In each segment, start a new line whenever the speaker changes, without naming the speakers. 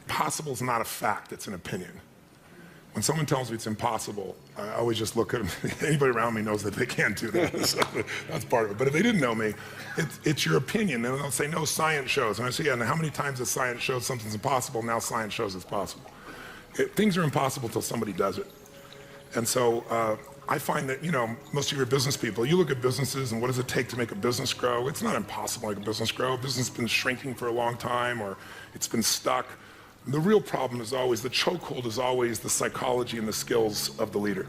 impossible is not a fact, it's an opinion. When someone tells me it's impossible, I always just look at them. Anybody around me knows that they can't do that. So that's part of it. But if they didn't know me, it's your opinion. And they'll say, no, science shows. And I say, yeah, now how many times has science showed something's impossible? Now science shows it's possible. Things are impossible until somebody does it. And so I find that, most of your business people, you look at businesses and what does it take to make a business grow? It's not impossible to make a business grow. A business has been shrinking for a long time, or it's been stuck. The real problem is always, the chokehold is always the psychology and the skills of the leader,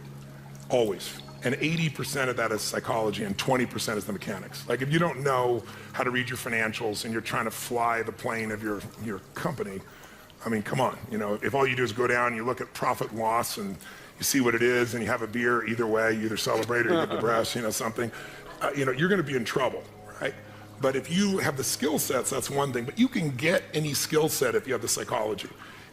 always. And 80% of that is psychology and 20% is the mechanics. Like if you don't know how to read your financials and you're trying to fly the plane of your company, I mean, come on. If all you do is go down, you look at profit and loss and you see what it is and you have a beer, either way, you either celebrate or you get depressed, something, you're gonna be in trouble, right? But if you have the skill sets, that's one thing. But you can get any skill set if you have the psychology.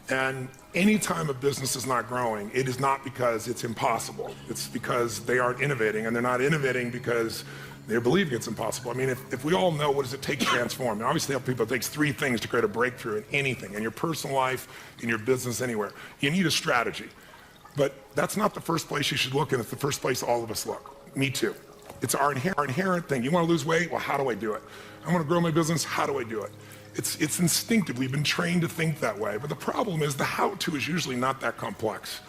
And anytime a business is not growing, it is not because it's impossible. It's because they aren't innovating, and they're not innovating because they're believing it's impossible. I mean, if we all know what does it take to transform, and obviously help people, it takes 3 things to create a breakthrough in anything, in your personal life, in your business, anywhere. You need a strategy. But that's not the first place you should look, and it's the first place all of us look. Me too. It's our inherent thing. You want to lose weight? Well, how do I do it? I want to grow my business? How do I do it? It's instinctive. We've been trained to think that way. But the problem is the how-to is usually not that complex.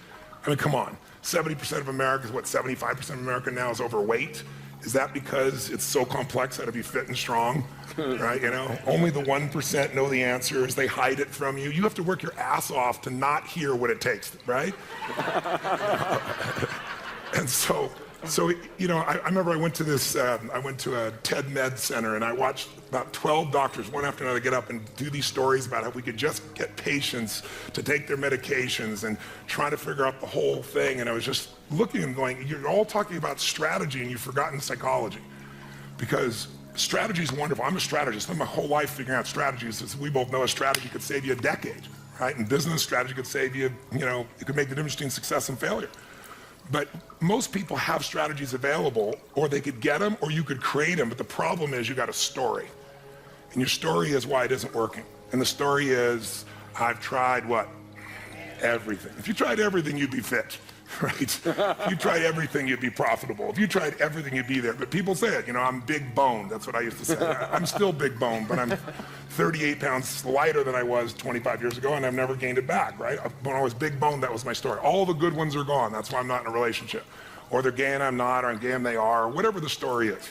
I mean, come on. 70% of America, 75% of America now is overweight? Is that because it's so complex how to be fit and strong? Right? Only the 1% know the answers. They hide it from you. You have to work your ass off to not hear what it takes, right? And so I remember I went to a TED Med Center and I watched about 12 doctors, one after another, get up and do these stories about how we could just get patients to take their medications and try to figure out the whole thing. And I was just looking and going, you're all talking about strategy and you've forgotten psychology. Because strategy is wonderful. I'm a strategist. I spent my whole life figuring out strategies. As we both know, a strategy could save you a decade, right? In business, strategy could save you, it could make the difference between success and failure. But most people have strategies available, or they could get them, or you could create them. But the problem is you got a story. And your story is why it isn't working. And the story is, I've tried what? Everything. If you tried everything, you'd be fit, right? If you tried everything, you'd be profitable. If you tried everything, you'd be there. But people say it, I'm big boned. That's what I used to say. I'm still big boned, but I'm 38 pounds lighter than I was 25 years ago, and I've never gained it back, right? When I was big boned, that was my story. All the good ones are gone. That's why I'm not in a relationship. Or they're gay and I'm not, or I'm gay and they are, or whatever the story is.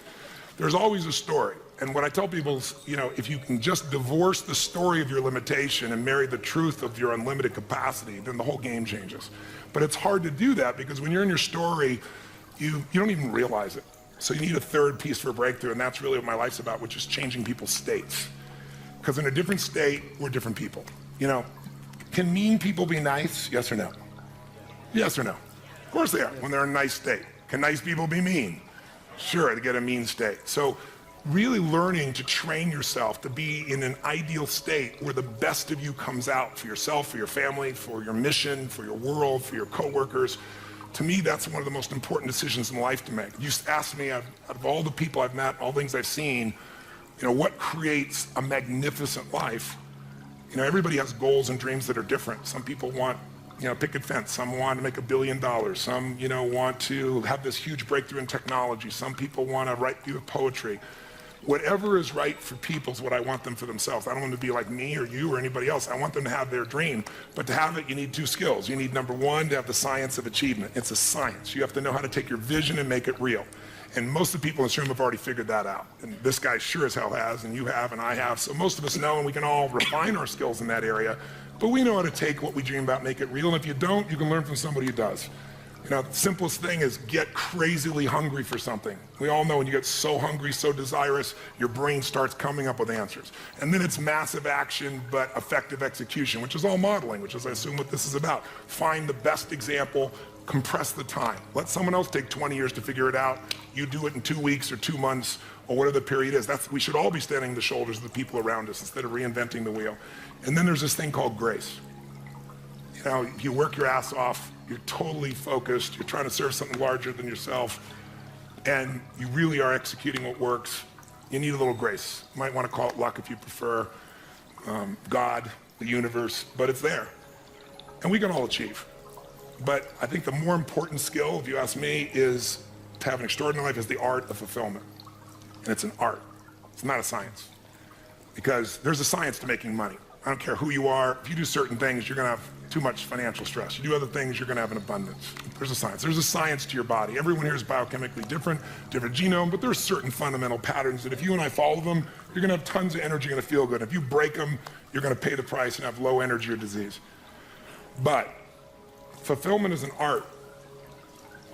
There's always a story. And what I tell people is, if you can just divorce the story of your limitation and marry the truth of your unlimited capacity, then the whole game changes. But it's hard to do that because when you're in your story, you don't even realize it. So you need a third piece for a breakthrough, and that's really what my life's about, which is changing people's states. Because in a different state, we're different people. Can mean people be nice? Yes or no? Yes or no? Of course they are, when they're in a nice state. Can nice people be mean? Sure, they get a mean state. So really learning to train yourself to be in an ideal state where the best of you comes out for yourself, for your family, for your mission, for your world, for your coworkers. To me, that's one of the most important decisions in life to make. You ask me, out of all the people I've met, all the things I've seen, what creates a magnificent life? Everybody has goals and dreams that are different. Some people want, picket fence. Some want to make $1 billion. Some, want to have this huge breakthrough in technology. Some people want to write beautiful poetry. Whatever is right for people is what I want them for themselves. I don't want them to be like me or you or anybody else. I want them to have their dream. But to have it, you need 2 skills. You need, number 1, to have the science of achievement. It's a science. You have to know how to take your vision and make it real. And most of the people in this room have already figured that out. And this guy sure as hell has, and you have, and I have. So most of us know, and we can all refine our skills in that area. But we know how to take what we dream about, make it real. And if you don't, you can learn from somebody who does. The simplest thing is get crazily hungry for something. We all know when you get so hungry, so desirous, your brain starts coming up with answers. And then it's massive action, but effective execution, which is all modeling, which is, I assume, what this is about. Find the best example, compress the time. Let someone else take 20 years to figure it out. You do it in 2 weeks or 2 months or whatever the period is. We should all be standing on the shoulders of the people around us instead of reinventing the wheel. And then there's this thing called grace. You work your ass off, you're totally focused, you're trying to serve something larger than yourself, and you really are executing what works. You need a little grace. You might want to call it luck if you prefer, God, the universe, but it's there. And we can all achieve. But I think the more important skill, if you ask me, is to have an extraordinary life is the art of fulfillment. And it's an art. It's not a science. Because there's a science to making money. I don't care who you are. If you do certain things, you're going to have too much financial stress. You do other things, you're going to have an abundance. There's a science. There's a science to your body. Everyone here is biochemically different genome, but there's certain fundamental patterns that if you and I follow them, you're going to have tons of energy, you're going to feel good. If you break them, you're going to pay the price and have low energy or disease. But fulfillment is an art.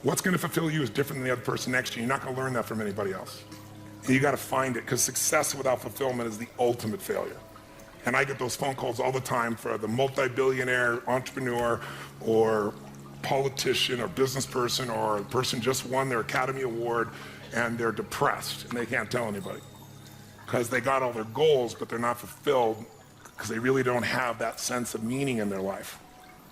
What's going to fulfill you is different than the other person next to you. You're not going to learn that from anybody else. And you got to find it, because success without fulfillment is the ultimate failure. And I get those phone calls all the time for the multi-billionaire entrepreneur or politician or business person or a person just won their Academy Award and they're depressed and they can't tell anybody because they got all their goals, but they're not fulfilled because they really don't have that sense of meaning in their life.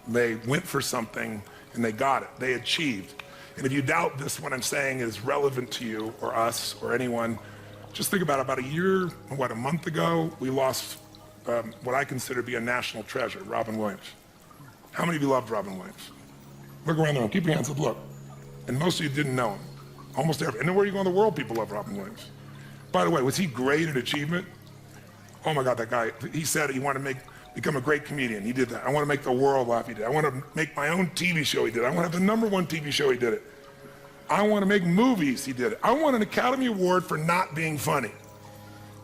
They went for something and they got it. They achieved. And if you doubt this, what I'm saying is relevant to you or us or anyone, just think about a year, a month ago, we lost what I consider to be a national treasure, Robin Williams. How many of you loved Robin Williams? Look around the room, keep your hands up, look. And most of you didn't know him. Almost every, and where you go in the world, people love Robin Williams. By the way, was he great at achievement? Oh my God, that guy, he said he wanted to become a great comedian. He did that. I want to make the world laugh. He did. I want to make my own TV show. He did. I want to have the #1 TV show. He did it. I want to make movies. He did it. I want an Academy Award for not being funny.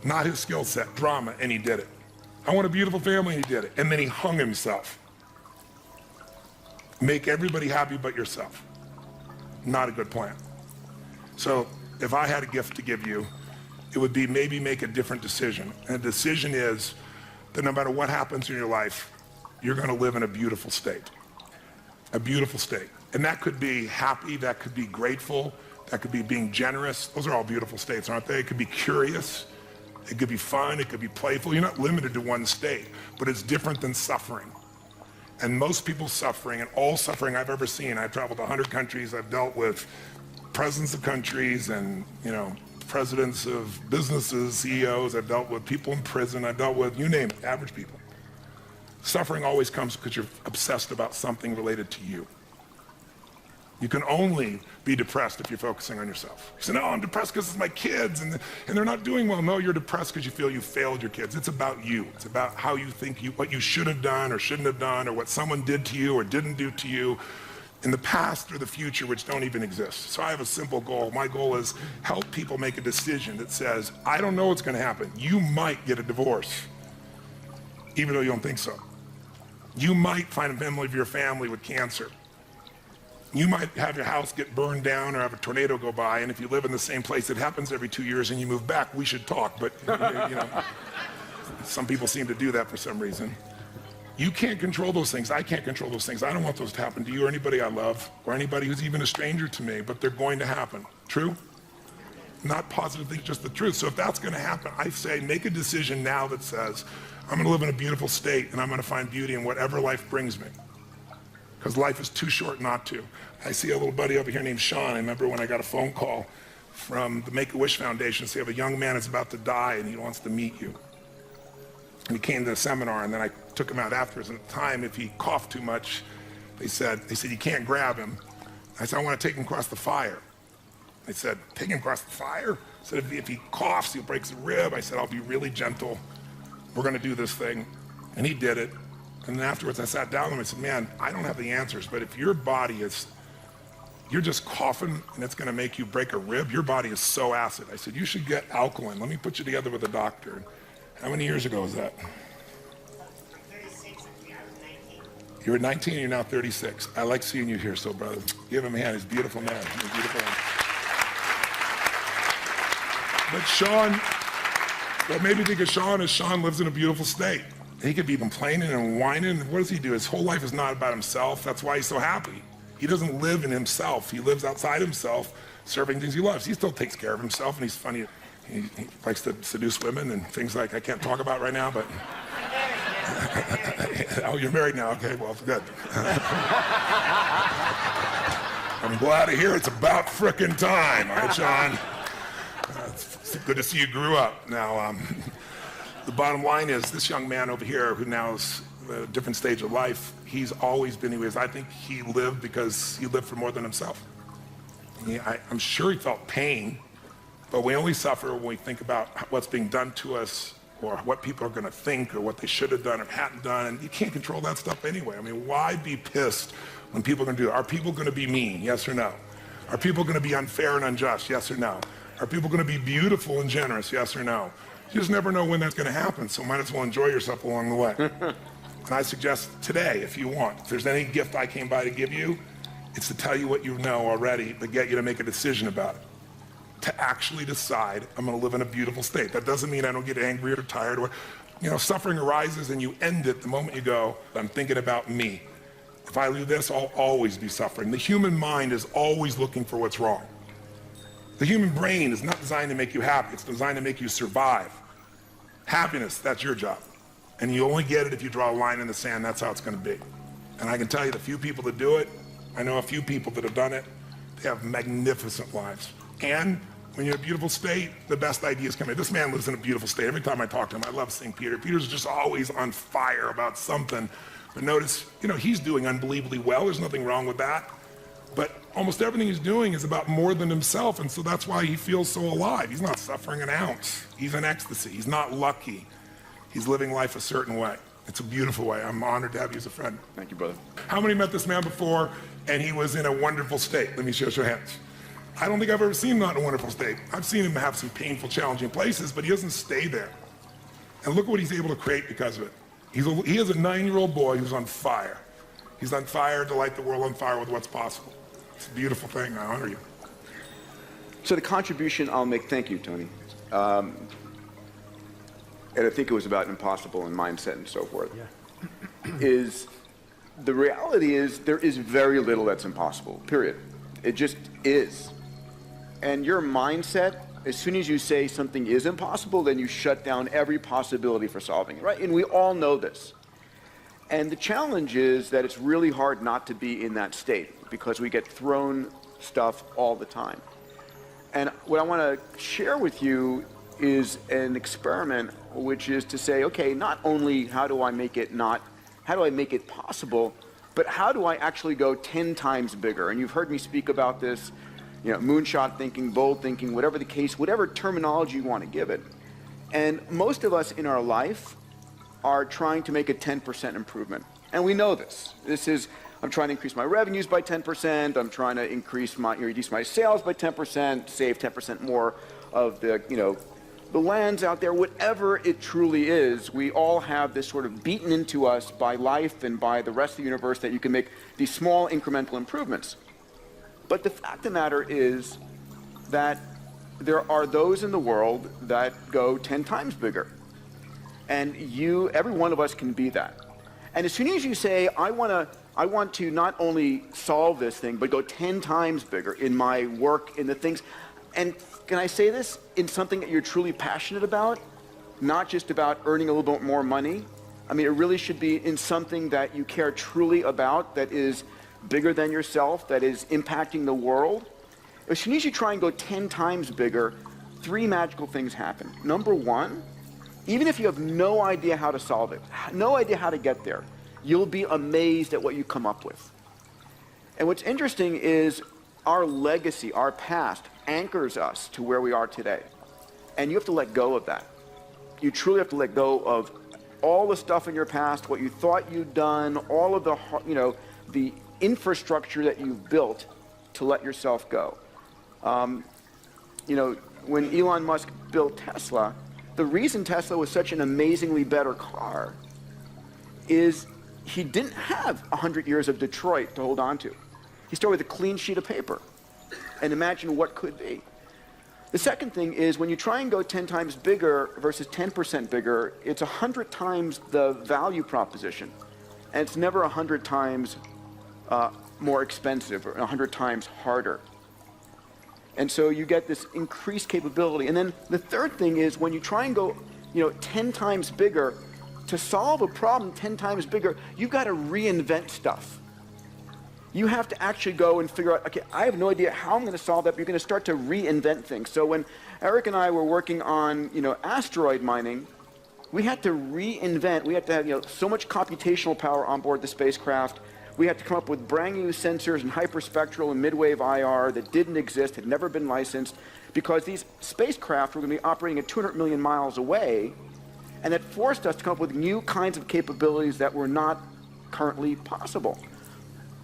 Not his skill set, drama, and he did it. I want a beautiful family, and he did it. And then he hung himself. Make everybody happy but yourself. Not a good plan. So if I had a gift to give you, it would be maybe make a different decision. And the decision is that no matter what happens in your life, you're going to live in a beautiful state. A beautiful state. And that could be happy, that could be grateful, that could be being generous. Those are all beautiful states, aren't they? It could be curious. It could be fun, it could be playful. You're not limited to one state, but it's different than suffering. And most people's suffering, and all suffering I've ever seen, I've traveled to 100 countries, I've dealt with presidents of countries and, presidents of businesses, CEOs, I've dealt with people in prison, I've dealt with, you name it, average people. Suffering always comes because you're obsessed about something related to you. You can only be depressed if you're focusing on yourself. You say, no, I'm depressed because it's my kids and they're not doing well. No, you're depressed because you feel you failed your kids. It's about you. It's about how you think what you should have done or shouldn't have done or what someone did to you or didn't do to you in the past or the future, which don't even exist. So I have a simple goal. My goal is help people make a decision that says, I don't know what's going to happen. You might get a divorce, even though you don't think so. You might find a member of your family with cancer. You might have your house get burned down or have a tornado go by, and if you live in the same place, it happens every 2 years and you move back, we should talk, but some people seem to do that for some reason. You can't control those things. I can't control those things. I don't want those to happen to you or anybody I love or anybody who's even a stranger to me, but they're going to happen. True? Not positive things, just the truth. So if that's going to happen, I say make a decision now that says, I'm going to live in a beautiful state and I'm going to find beauty in whatever life brings me. Because life is too short not to. I see a little buddy over here named Sean. I remember when I got a phone call from the Make-A-Wish Foundation saying, a young man is about to die and he wants to meet you. And he came to the seminar and then I took him out afterwards. And at the time, if he coughed too much, they said, you can't grab him. I said, I want to take him across the fire. They said, take him across the fire? I said, if he coughs, he'll break his rib. I said, I'll be really gentle. We're going to do this thing. And he did it. And then afterwards, I sat down with him and said, man, I don't have the answers, but if your body you're just coughing and it's going to make you break a rib, your body is so acid. I said, you should get alkaline. Let me put you together with a doctor. How many years ago was that?
36, I was 19.
You were 19 and you're now 36. I like seeing you here, so brother. Give him a hand. He's a beautiful man. He's a beautiful man. But Sean, what made me think of Sean is Sean lives in a beautiful state. He could be complaining and whining. What does he do? His whole life is not about himself. That's why he's so happy. He doesn't live in himself. He lives outside himself, serving things he loves. He still takes care of himself, and he's funny. He likes to seduce women and things like I can't talk about right now, but... Oh, you're married now? Okay, well, good. I'm glad to hear it's about frickin' time. All right, Sean? It's good to see you grew up. Now, The bottom line is this young man over here who now is at a different stage of life, he's always been who he is. I think he lived because he lived for more than himself. I'm sure he felt pain, but we only suffer when we think about what's being done to us or what people are going to think or what they should have done or hadn't done. And you can't control that stuff anyway. I mean, why be pissed when people are going to do it? Are people going to be mean? Yes or no? Are people going to be unfair and unjust? Yes or no? Are people going to be beautiful and generous? Yes or no? You just never know when that's going to happen, so might as well enjoy yourself along the way. And I suggest today, if you want, if there's any gift I came by to give you, it's to tell you what you know already, but get you to make a decision about it. To actually decide, I'm going to live in a beautiful state. That doesn't mean I don't get angry or tired. Or, suffering arises and you end it the moment you go, I'm thinking about me. If I do this, I'll always be suffering. The human mind is always looking for what's wrong. The human brain is not designed to make you happy. It's designed to make you survive. Happiness, that's your job. And you only get it if you draw a line in the sand. That's how it's going to be. And I can tell you the few people that do it, I know a few people that have done it, they have magnificent lives. And when you're in a beautiful state, the best ideas come in. This man lives in a beautiful state. Every time I talk to him, I love seeing Peter. Peter's just always on fire about something. But notice, he's doing unbelievably well. There's nothing wrong with that. But almost everything he's doing is about more than himself, and so that's why he feels so alive. He's not suffering an ounce. He's in ecstasy. He's not lucky. He's living life a certain way. It's a beautiful way. I'm honored to have you as a friend.
Thank you, brother.
How many met this man before and he was in a wonderful state? Let me show your hands. I don't think I've ever seen him not in a wonderful state. I've seen him have some painful, challenging places, but he doesn't stay there. And look what he's able to create because of it. He is a 9-year-old boy who's on fire. He's on fire to light the world on fire with what's possible. It's a beautiful thing. I honor you.
So the contribution I'll make, thank you, Tony. And I think it was about impossible and mindset and so forth. Yeah. Is the reality is there is very little that's impossible, period. It just is. And your mindset, as soon as you say something is impossible, then you shut down every possibility for solving it, right? And we all know this. And the challenge is that it's really hard not to be in that state because we get thrown stuff all the time. And what I want to share with you is an experiment, which is to say, okay, not only how do I make it possible, but how do I actually go 10 times bigger? And you've heard me speak about this, moonshot thinking, bold thinking, whatever the case, whatever terminology you want to give it. And most of us in our life are trying to make a 10% improvement. And we know this. I'm trying to increase my revenues by 10%. I'm trying to reduce my sales by 10%, save 10% more of the lands out there, whatever it truly is. We all have this sort of beaten into us by life and by the rest of the universe that you can make these small incremental improvements. But the fact of the matter is that there are those in the world that go 10 times bigger. And every one of us can be that. And as soon as you say, I want to not only solve this thing, but go 10 times bigger in my work, in the things, and can I say this, in something that you're truly passionate about, not just about earning a little bit more money. I mean, it really should be in something that you care truly about, that is bigger than yourself, that is impacting the world. As soon as you try and go 10 times bigger, 3 magical things happen. Number one, even if you have no idea how to solve it, no idea how to get there, you'll be amazed at what you come up with. And what's interesting is our legacy, our past, anchors us to where we are today. And you have to let go of that. You truly have to let go of all the stuff in your past, what you thought you'd done, all of the infrastructure that you've built to let yourself go. When Elon Musk built Tesla, the reason Tesla was such an amazingly better car is he didn't have 100 years of Detroit to hold on to. He started with a clean sheet of paper. And imagine what could be. The second thing is when you try and go 10 times bigger versus 10% bigger, it's 100 times the value proposition. And it's never 100 times more expensive or 100 times harder. And so you get this increased capability. And then the third thing is when you try and go 10 times bigger, to solve a problem 10 times bigger, you've got to reinvent stuff. You have to actually go and figure out, okay, I have no idea how I'm going to solve that, but you're going to start to reinvent things. So when Eric and I were working on, asteroid mining, we had to reinvent. We had to have so much computational power on board the spacecraft. We had to come up with brand new sensors and hyperspectral and midwave IR that didn't exist, had never been licensed, because these spacecraft were going to be operating at 200 million miles away, and that forced us to come up with new kinds of capabilities that were not currently possible.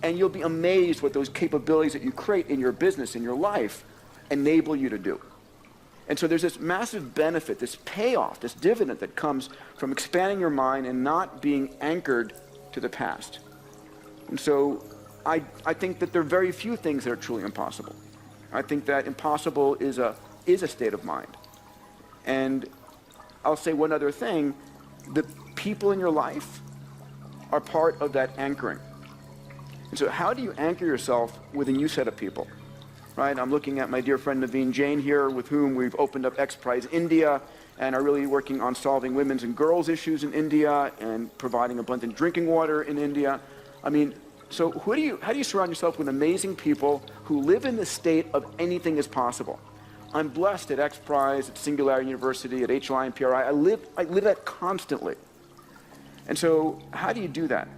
And you'll be amazed what those capabilities that you create in your business, in your life, enable you to do. And so there's this massive benefit, this payoff, this dividend that comes from expanding your mind and not being anchored to the past. And so I think that there are very few things that are truly impossible. I think that impossible is a state of mind. And I'll say one other thing, the people in your life are part of that anchoring. And so how do you anchor yourself with a new set of people? Right? I'm looking at my dear friend Naveen Jain here, with whom we've opened up XPRIZE India and are really working on solving women's and girls' issues in India and providing abundant drinking water in India. I mean, so how do you surround yourself with amazing people who live in the state of anything is possible? I'm blessed at XPRIZE, at Singularity University, at HLI and PRI. I live that constantly. And so how do you do that?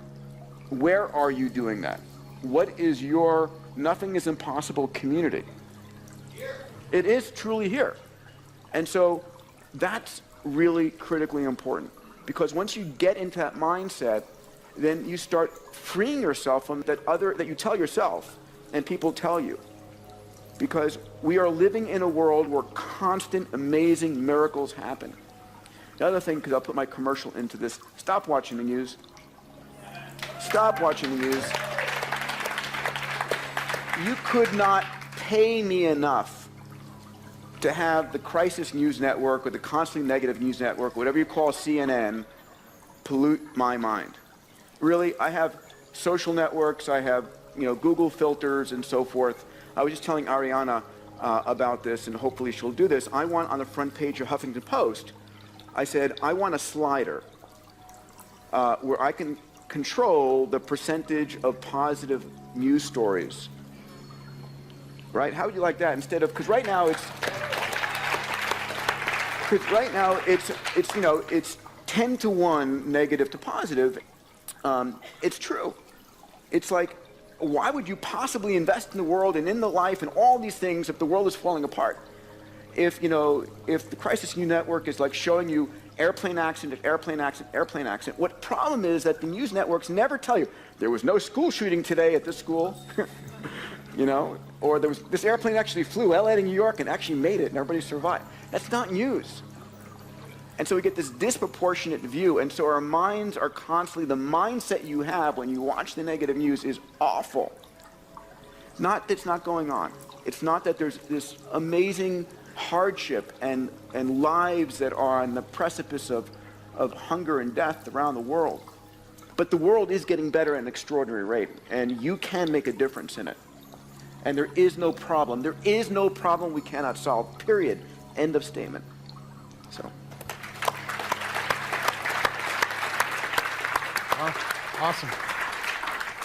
Where are you doing that? What is your nothing is impossible community? Here. It is truly here. And so that's really critically important, because once you get into that mindset, then you start freeing yourself from that you tell yourself and people tell you. Because we are living in a world where constant, amazing miracles happen. The other thing, because I'll put my commercial into this, stop watching the news. Stop watching the news. You could not pay me enough to have the Crisis News Network or the Constantly Negative News Network, whatever you call CNN, pollute my mind. Really, I have social networks, I have Google filters and so forth. I was just telling Ariana about this, and hopefully she'll do this. I want on the front page of Huffington Post, I said, I want a slider where I can control the percentage of positive news stories. Right? How would you like that? Instead of, because right now it's 10 to 1 negative to positive. It's true. It's like, why would you possibly invest in the world and in the life and all these things if the world is falling apart? If the Crisis News Network is like showing you airplane accident, airplane accident, airplane accident, what problem is that the news networks never tell you, there was no school shooting today at this school, or this airplane actually flew LA to New York and actually made it and everybody survived. That's not news. And so we get this disproportionate view, and so our minds are constantly, the mindset you have when you watch the negative news is awful. Not that it's not going on. It's not that there's this amazing hardship and lives that are on the precipice of hunger and death around the world. But the world is getting better at an extraordinary rate, and you can make a difference in it. And there is no problem. There is no problem we cannot solve, period. End of statement. So.
Awesome.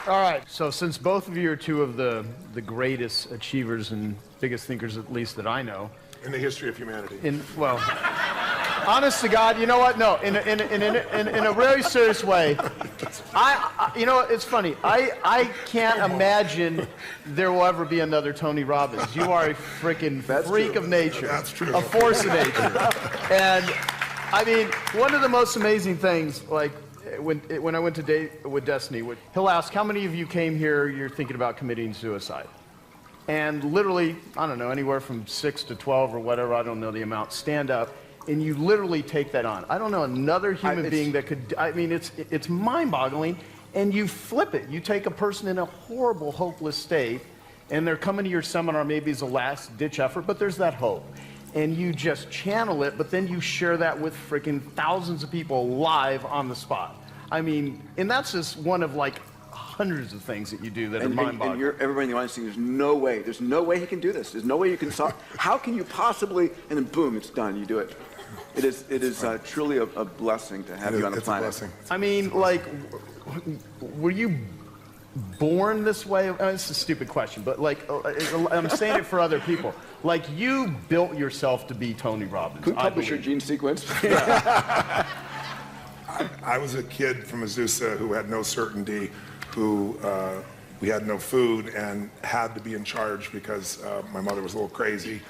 All right, so since both of you are two of the greatest achievers and biggest thinkers, at least that I know.
In the history of humanity.
Honest to God, you know what? No, in a very serious way. It's funny. I can't imagine there will ever be another Tony Robbins. You are a freaking freak of nature.
That's true.
A force of nature. And I mean, one of the most amazing things, like when I went to date with Destiny, he'll ask, how many of you came here, you're thinking about committing suicide? And literally, I don't know, anywhere from 6 to 12 or whatever, I don't know the amount, stand up, and you literally take that on. I don't know another human being that could, I mean, it's mind-boggling, and you flip it. You take a person in a horrible, hopeless state, and they're coming to your seminar maybe as a last-ditch effort, but there's that hope. And you just channel it, but then you share that with freaking thousands of people live on the spot. I mean, and that's just one of like hundreds of things that you do that are mind-boggling.
And everybody in the audience thinks, there's no way he can do this. There's no way you can solve. How can you possibly? And then boom, it's done. You do it. It is truly a blessing to have you on the planet.
It's a blessing.
I mean, like, were you born this way? It's a stupid question, but like, I'm saying it for other people. Like, you built yourself to be Tony Robbins.
Could publish your gene sequence.
I was a kid from Azusa who had no certainty, who we had no food and had to be in charge because my mother was a little crazy.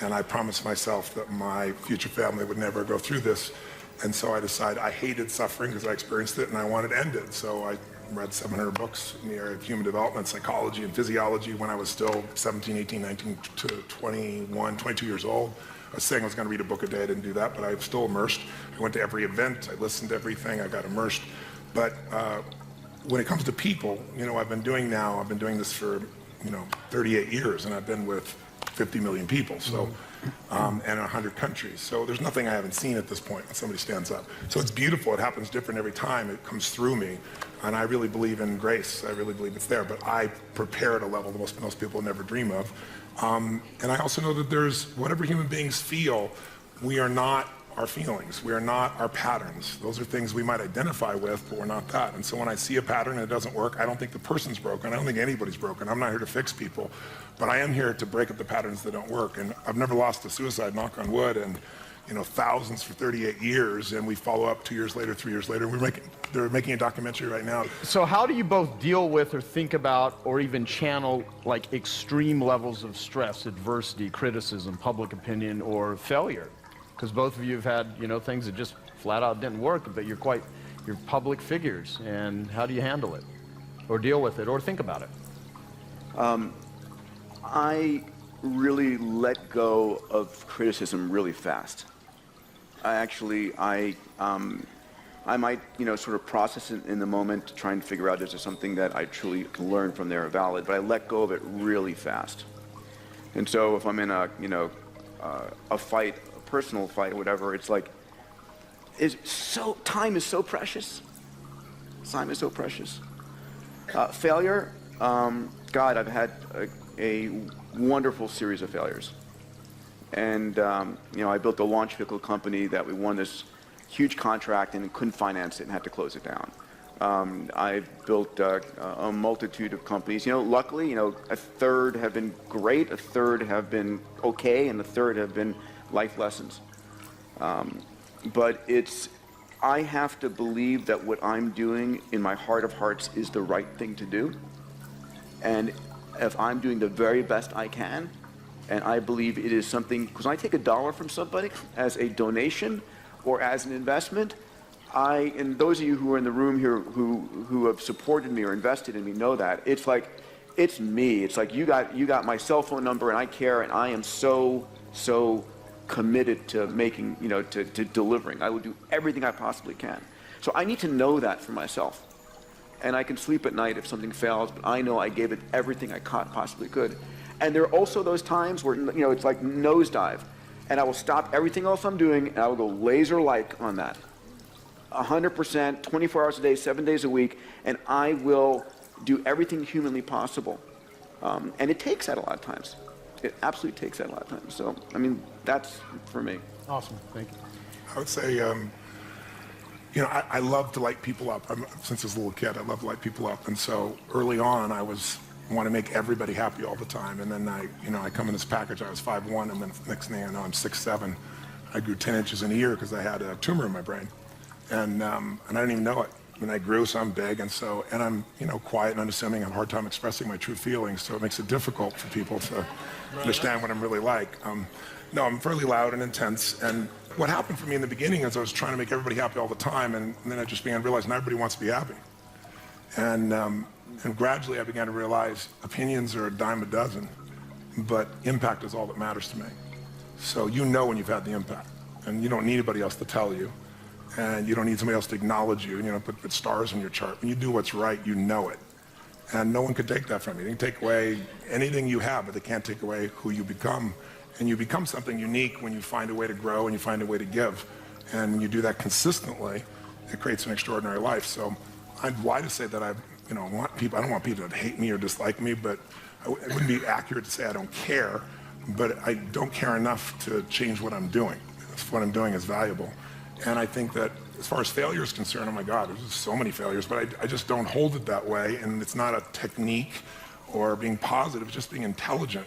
And I promised myself that my future family would never go through this. And so I decided I hated suffering because I experienced it and I wanted to end it. So I read 700 books in the area of human development, psychology, and physiology when I was still 17, 18, 19 to 21, 22 years old. I was saying I was going to read a book a day. I didn't do that, but I was still immersed. I went to every event. I listened to everything. I got immersed. But when it comes to people, I've been doing this for, 38 years, and I've been with 50 million people, so, and 100 countries. So there's nothing I haven't seen at this point when somebody stands up. So it's beautiful. It happens different every time. It comes through me. And I really believe in grace. I really believe it's there. But I prepare at a level that most people never dream of. And I also know that there's, whatever human beings feel, we are not our feelings. We are not our patterns. Those are things we might identify with, but we're not that. And so when I see a pattern and it doesn't work, I don't think the person's broken. I don't think anybody's broken. I'm not here to fix people. But I am here to break up the patterns that don't work. And I've never lost a suicide, knock on wood, and thousands for 38 years. And we follow up 2 years later, 3 years later. They're making a documentary right now.
So how do you both deal with or think about or even channel like extreme levels of stress, adversity, criticism, public opinion, or failure? Because both of you have had, things that just flat out didn't work, but you're public figures. And how do you handle it or deal with it or think about it?
I really let go of criticism really fast. I might, sort of process it in the moment, trying to figure out is there something that I truly can learn from there valid, but I let go of it really fast. And so if I'm in a fight, a personal fight or whatever, it's like, time is so precious. Time is so precious. Failure, God, I've had a wonderful series of failures. And, I built a launch vehicle company that we won this huge contract and couldn't finance it and had to close it down. I've built a multitude of companies. Luckily, a third have been great, a third have been okay, and a third have been life lessons. But I have to believe that what I'm doing in my heart of hearts is the right thing to do. And if I'm doing the very best I can, and I believe it is something, because when I take $1 from somebody as a donation or as an investment, and those of you who are in the room here who have supported me or invested in me know that, it's like, it's me. It's like you got my cell phone number and I care and I am so committed to making, to delivering. I will do everything I possibly can. So I need to know that for myself. And I can sleep at night if something fails, but I know I gave it everything I possibly could. And there are also those times where, it's like nosedive. And I will stop everything else I'm doing and I will go laser-like on that. 100%, 24 hours a day, 7 days a week, and I will do everything humanly possible. And it takes that a lot of times. It absolutely takes that a lot of times. So, that's for me.
Awesome, thank you.
I would say, I love to light people up. Since I was a little kid, I love to light people up. And so early on, I want to make everybody happy all the time. And then I come in this package, I was 5'1", and then next thing I know, I'm 6'7". I grew 10 inches in a year because I had a tumor in my brain. And I didn't even know it. I grew, so I'm big, and I'm, quiet and unassuming. I have a hard time expressing my true feelings, so it makes it difficult for people to understand what I'm really like. No, I'm fairly loud and intense, and what happened for me in the beginning is I was trying to make everybody happy all the time, and then I just began to realize not everybody wants to be happy. And gradually I began to realize opinions are a dime a dozen, but impact is all that matters to me. So when you've had the impact, and you don't need anybody else to tell you. And you don't need somebody else to acknowledge you, put stars on your chart. When you do what's right, you know it. And no one can take that from you. They can take away anything you have, but they can't take away who you become. And you become something unique when you find a way to grow and you find a way to give. And when you do that consistently, it creates an extraordinary life. So I'd lie to say that I don't want people to hate me or dislike me, but it wouldn't be accurate to say I don't care, but I don't care enough to change what I'm doing. What I'm doing is valuable. And I think that as far as failure is concerned, oh my God, there's so many failures, but I just don't hold it that way. And it's not a technique or being positive, it's just being intelligent.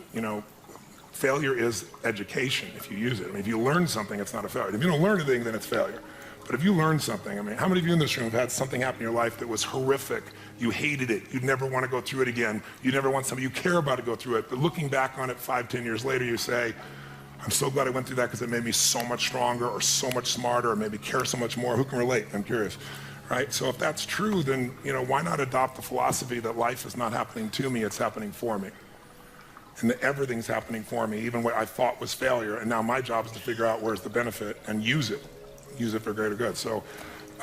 Failure is education if you use it. If you learn something, it's not a failure. If you don't learn anything, then it's failure. But if you learn something, I mean, how many of you in this room have had something happen in your life that was horrific? You hated it. You'd never want to go through it again. You never want somebody you care about to go through it. But looking back on it 5, 10 years later, you say, I'm so glad I went through that because it made me so much stronger or so much smarter or maybe care so much more. Who can relate? I'm curious, right? So if that's true, then why not adopt the philosophy that life is not happening to me, it's happening for me. And that everything's happening for me, even what I thought was failure. And now my job is to figure out where's the benefit and use it for greater good. So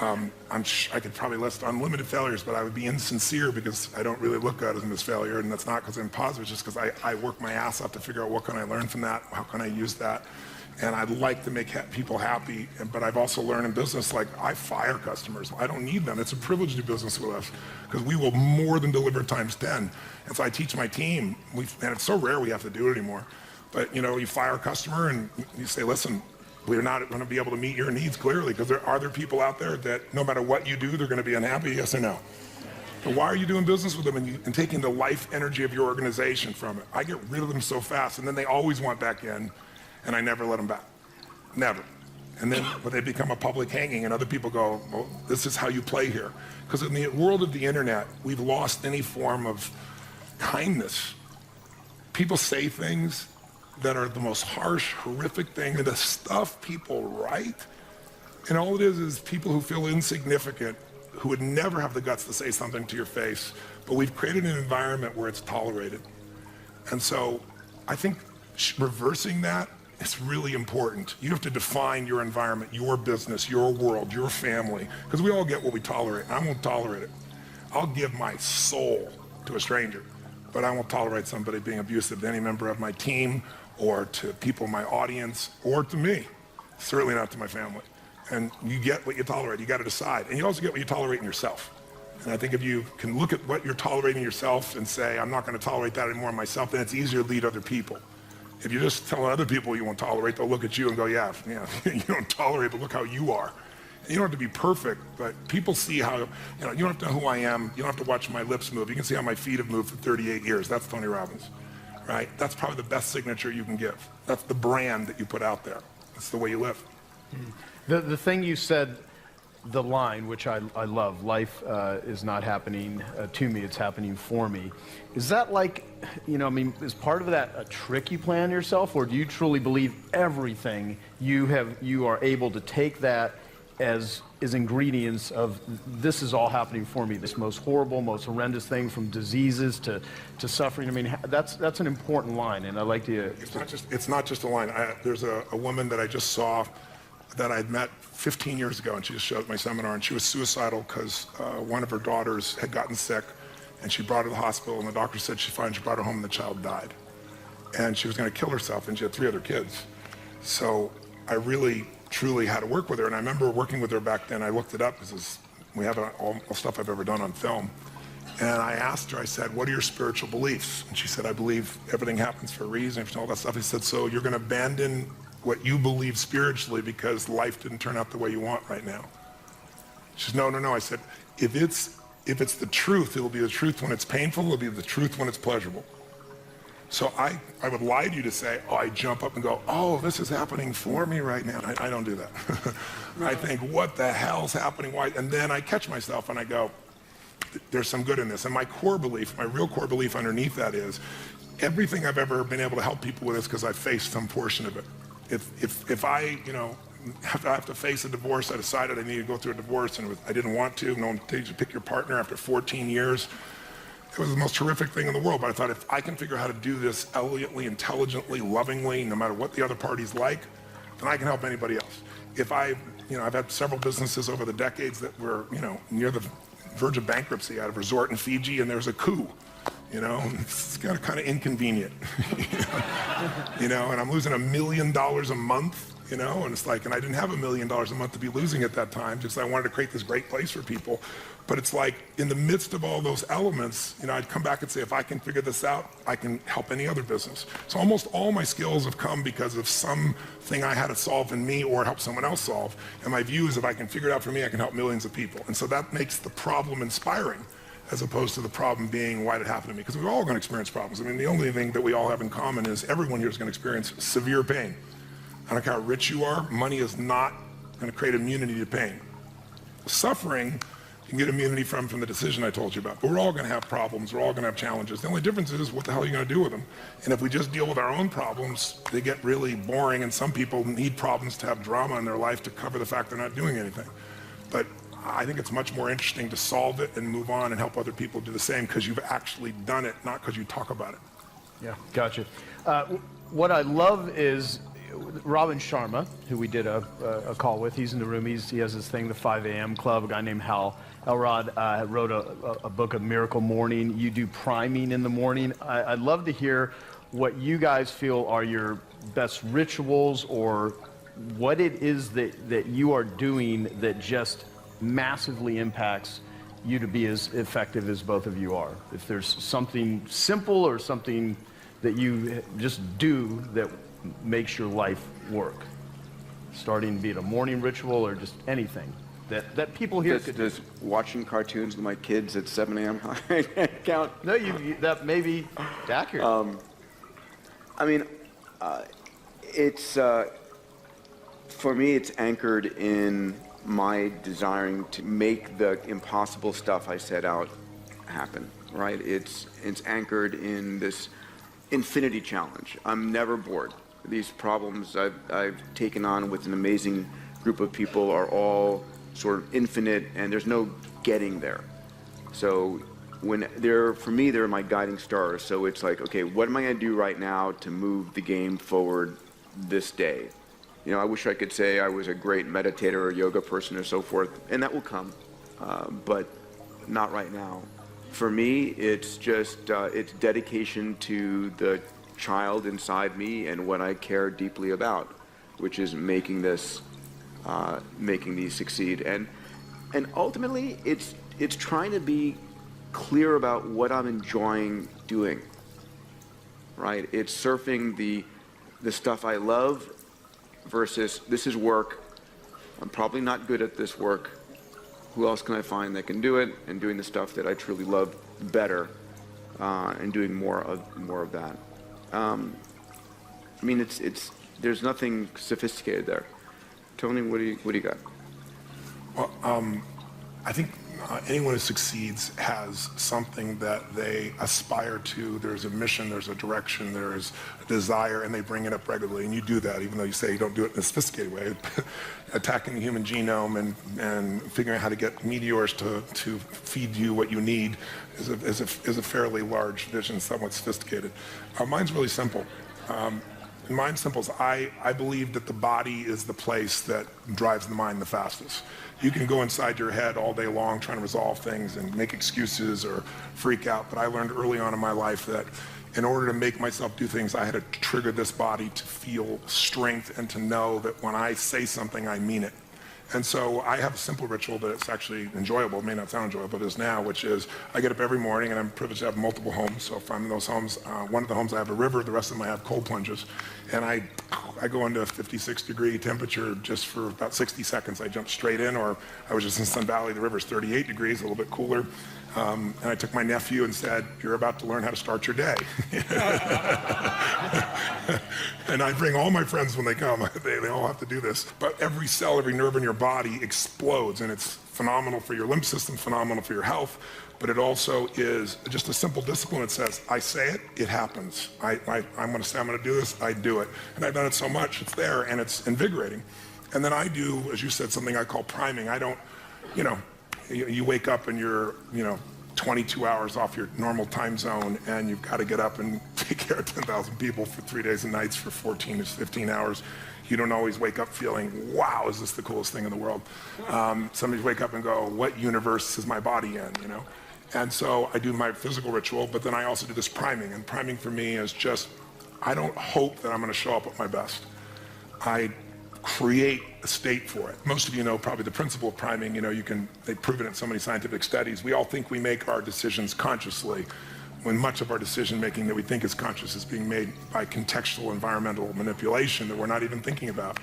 I could probably list unlimited failures, but I would be insincere because I don't really look at it as failure, and that's not because I'm positive, it's just because I work my ass off to figure out what can I learn from that, how can I use that, and I'd like to make people happy, but I've also learned in business, like I fire customers. I don't need them. It's a privilege to do business with us because we will more than deliver times 10. And so I teach my team, and it's so rare we have to do it anymore, but you fire a customer and you say, listen, we're not going to be able to meet your needs clearly because there are people out there that no matter what you do, they're going to be unhappy, yes or no? But why are you doing business with them and taking the life energy of your organization from it? I get rid of them so fast, and then they always want back in, and I never let them back. Never. And then but they become a public hanging, and other people go, well, this is how you play here. Because in the world of the internet, we've lost any form of kindness. People say things that are the most harsh, horrific thing, and the stuff people write. And all it is people who feel insignificant, who would never have the guts to say something to your face, but we've created an environment where it's tolerated. And so I think reversing that is really important. You have to define your environment, your business, your world, your family, because we all get what we tolerate, and I won't tolerate it. I'll give my soul to a stranger, but I won't tolerate somebody being abusive to any member of my team or to people in my audience or to me, certainly not to my family. And you get what you tolerate, you gotta decide. And you also get what you tolerate in yourself. And I think if you can look at what you're tolerating yourself and say, I'm not gonna tolerate that anymore in myself, then it's easier to lead other people. If you're just telling other people you won't tolerate, they'll look at you and go, yeah, you don't tolerate, but look how you are. And you don't have to be perfect, but people see how, you don't have to know who I am, you don't have to watch my lips move. You can see how my feet have moved for 38 years. That's Tony Robbins. Right? That's probably the best signature you can give. That's the brand that you put out there. That's the way you live.
The thing you said, the line, which I love, life is not happening to me, it's happening for me. Is that like, is part of that a trick you play on yourself, or do you truly believe everything you are able to take that as ingredients of this is all happening for me, this most horrible, most horrendous thing, from diseases to suffering? I mean, that's an important line, and I like to.
It's not just a line. There's a woman that I just saw that I'd met 15 years ago, and she just showed at my seminar, and she was suicidal because one of her daughters had gotten sick, and she brought her to the hospital, and the doctor said she brought her home, and the child died, and she was going to kill herself, and she had 3 other kids. So I really truly had to work with her, and I remember working with her back then. I looked it up because we have all stuff I've ever done on film, and I asked her, I said, what are your spiritual beliefs? And she said, I believe everything happens for a reason, and all that stuff. I said, so you're going to abandon what you believe spiritually because life didn't turn out the way you want right now? She said, no. I said, if it's the truth, it'll be the truth when it's painful, it'll be the truth when it's pleasurable. So I would lie to you to say, I jump up and go, this is happening for me right now. I don't do that. I think, what the hell's happening? Why? And then I catch myself and I go, there's some good in this. And my real core belief underneath that is, everything I've ever been able to help people with is because I faced some portion of it. If I have to face a divorce, I decided I needed to go through a divorce, and I didn't want to. No one takes you to pick your partner after 14 years. It was the most horrific thing in the world, but I thought, if I can figure out how to do this elegantly, intelligently, lovingly, no matter what the other party's like, then I can help anybody else. If I've had several businesses over the decades that were, near the verge of bankruptcy. I had a resort in Fiji, and there's a coup. It's kind of inconvenient, and I'm losing $1 million a month, and it's like, and I didn't have $1 million a month to be losing at that time, just I wanted to create this great place for people. But it's like, in the midst of all those elements, I'd come back and say, if I can figure this out, I can help any other business. So almost all my skills have come because of something I had to solve in me or help someone else solve. And my view is, if I can figure it out for me, I can help millions of people. And so that makes the problem inspiring, as opposed to the problem being, why did it happen to me? Because we're all going to experience problems. I mean, the only thing that we all have in common is everyone here is going to experience severe pain. I don't care how rich you are, money is not going to create immunity to pain. Suffering, you can get immunity from the decision I told you about. But we're all going to have problems. We're all going to have challenges. The only difference is what the hell are you going to do with them? And if we just deal with our own problems, they get really boring, and some people need problems to have drama in their life to cover the fact they're not doing anything. But I think it's much more interesting to solve it and move on and help other people do the same because you've actually done it, not because you talk about it.
Yeah, gotcha. What I love is Robin Sharma, who we did a call with. He's in the room. He has this thing, the 5 a.m. Club. A guy named Hal Elrod wrote a book of Miracle Morning. You do priming in the morning. I'd love to hear what you guys feel are your best rituals, or what it is that you are doing that just massively impacts you to be as effective as both of you are. If there's something simple or something that you just do that makes your life work, starting be it a morning ritual or just anything that people here could do.
Does watching cartoons with my kids at 7 a.m. count?
No, that may be accurate.
I mean, it's for me, it's anchored in my desiring to make the impossible stuff I set out happen, right? It's anchored in this infinity challenge. I'm never bored. These problems I've taken on with an amazing group of people are all sort of infinite, and there's no getting there. So for me, they're my guiding stars. So it's like, okay, what am I going to do right now to move the game forward this day? You know, I wish I could say I was a great meditator or yoga person or so forth, and that will come, but not right now. For me, it's just it's dedication to the child inside me and what I care deeply about, which is making these succeed. And ultimately, it's trying to be clear about what I'm enjoying doing. Right? It's surfing the stuff I love versus this is work. I'm probably not good at this work. Who else can I find that can do it? And doing the stuff that I truly love better, and doing more of that. I mean, there's nothing sophisticated there. Tony, what do you got?
Well, I think anyone who succeeds has something that they aspire to. There's a mission, there's a direction, there's a desire, and they bring it up regularly. And you do that, even though you say you don't do it in a sophisticated way. Attacking the human genome and figuring out how to get meteors to feed you what you need is a fairly large vision, somewhat sophisticated. Mine's really simple. Mine's simple. I believe that the body is the place that drives the mind the fastest. You can go inside your head all day long trying to resolve things and make excuses or freak out, but I learned early on in my life that in order to make myself do things, I had to trigger this body to feel strength and to know that when I say something, I mean it. And so I have a simple ritual that it's actually enjoyable. It may not sound enjoyable, but it is now, which is I get up every morning, and I'm privileged to have multiple homes. So if I'm in those homes, one of the homes I have a river, the rest of them I have cold plunges. And I go into a 56-degree temperature just for about 60 seconds. I jump straight in, or I was just in Sun Valley, the river's 38 degrees, a little bit cooler. And I took my nephew and said, "You're about to learn how to start your day." And I bring all my friends when they come. They all have to do this. But every cell, every nerve in your body explodes, and it's phenomenal for your lymph system, phenomenal for your health. But it also is just a simple discipline that says, I say it, it happens. I'm going to say I'm going to do this, I do it. And I've done it so much, it's there, and it's invigorating. And then I do, as you said, something I call priming. I don't, you wake up and you're, 22 hours off your normal time zone, and you've got to get up and take care of 10,000 people for 3 days and nights for 14 to 15 hours. You don't always wake up feeling, wow, is this the coolest thing in the world? Some wake up and go, what universe is my body in, And so I do my physical ritual, but then I also do this priming. And priming for me is just, I don't hope that I'm going to show up at my best. I create a state for it. Most of you know probably the principle of priming. They've proven it in so many scientific studies. We all think we make our decisions consciously, when much of our decision making that we think is conscious is being made by contextual environmental manipulation that we're not even thinking about.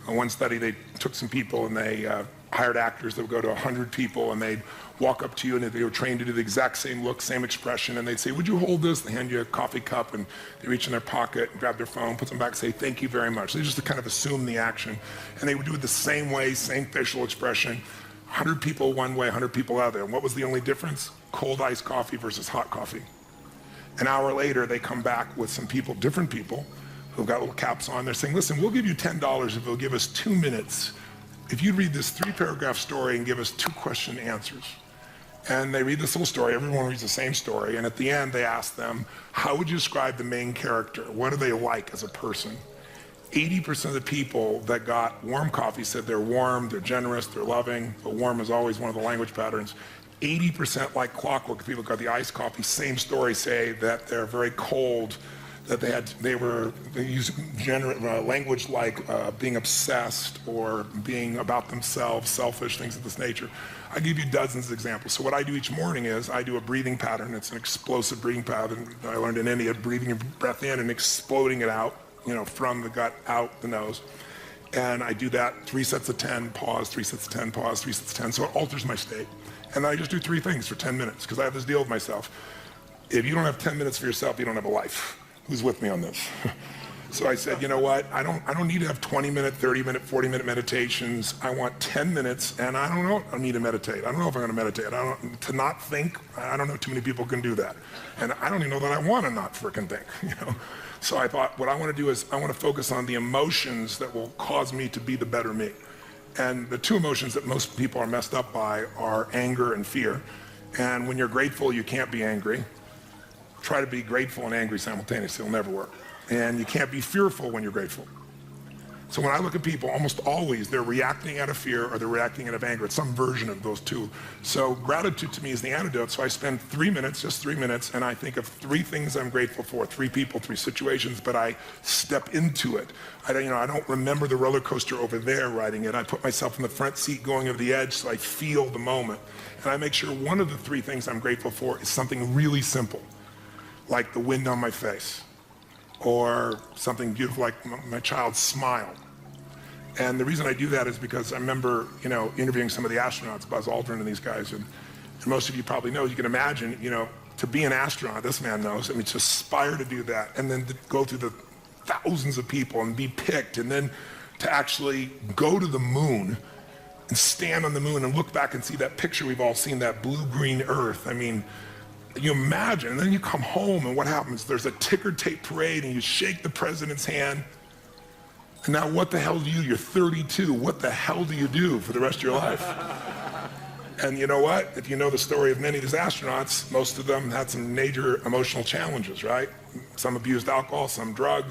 In one study, they took some people and they hired actors that would go to 100 people and they'd walk up to you and they were trained to do the exact same look, same expression, and they'd say, would you hold this? They hand you a coffee cup and they reach in their pocket and grab their phone, put them back, say, thank you very much. They just kind of assume the action. And they would do it the same way, same facial expression. 100 people one way, 100 people out there. And what was the only difference? Cold iced coffee versus hot coffee. An hour later, they come back with some people, different people, who've got little caps on. They're saying, listen, we'll give you $10 if you'll give us 2 minutes. If you read this 3-paragraph story and give us 2 question answers. And they read this little story, everyone reads the same story, and at the end they ask them, how would you describe the main character? What are they like as a person? 80% of the people that got warm coffee said they're warm, they're generous, they're loving, but warm is always one of the language patterns. 80% like clockwork, people got the iced coffee, same story, say that they're very cold, that they use language like being obsessed or being about themselves, selfish, things of this nature. I give you dozens of examples. So what I do each morning is I do a breathing pattern. It's an explosive breathing pattern I learned in India, breathing your breath in and exploding it out, from the gut, out the nose. And I do that 3 sets of 10, pause, 3 sets of 10, pause, 3 sets of 10. So it alters my state. And then I just do 3 things for 10 minutes because I have this deal with myself. If you don't have 10 minutes for yourself, you don't have a life. Who's with me on this? So I said, you know what? I don't need to have 20-minute, 30-minute, 40-minute meditations. I want 10 minutes, and I don't know if I need to meditate. I don't know if I'm going to meditate. To not think, I don't know too many people can do that. And I don't even know that I want to not frickin' think, So I thought, what I want to do is I want to focus on the emotions that will cause me to be the better me. And the 2 emotions that most people are messed up by are anger and fear. And when you're grateful, you can't be angry. Try to be grateful and angry simultaneously, it'll never work. And you can't be fearful when you're grateful. So when I look at people, almost always they're reacting out of fear or they're reacting out of anger. It's some version of those 2. So gratitude to me is the antidote. So I spend 3 minutes, just 3 minutes, and I think of 3 things I'm grateful for, 3 people, 3 situations, but I step into it. I don't remember the roller coaster over there riding it. I put myself in the front seat going over the edge so I feel the moment. And I make sure one of the 3 things I'm grateful for is something really simple, like the wind on my face, or something beautiful like my child's smile. And the reason I do that is because I remember, interviewing some of the astronauts, Buzz Aldrin and these guys, and most of you probably know, you can imagine, to be an astronaut, this man knows, to aspire to do that, and then to go through the thousands of people and be picked, and then to actually go to the moon and stand on the moon and look back and see that picture we've all seen, that blue-green Earth. You imagine, and then you come home and what happens? There's a ticker tape parade and you shake the president's hand. And now what the hell do you do? You're 32. What the hell do you do for the rest of your life? And you know what? If you know the story of many of these astronauts, most of them had some major emotional challenges, right? Some abused alcohol, some drugs.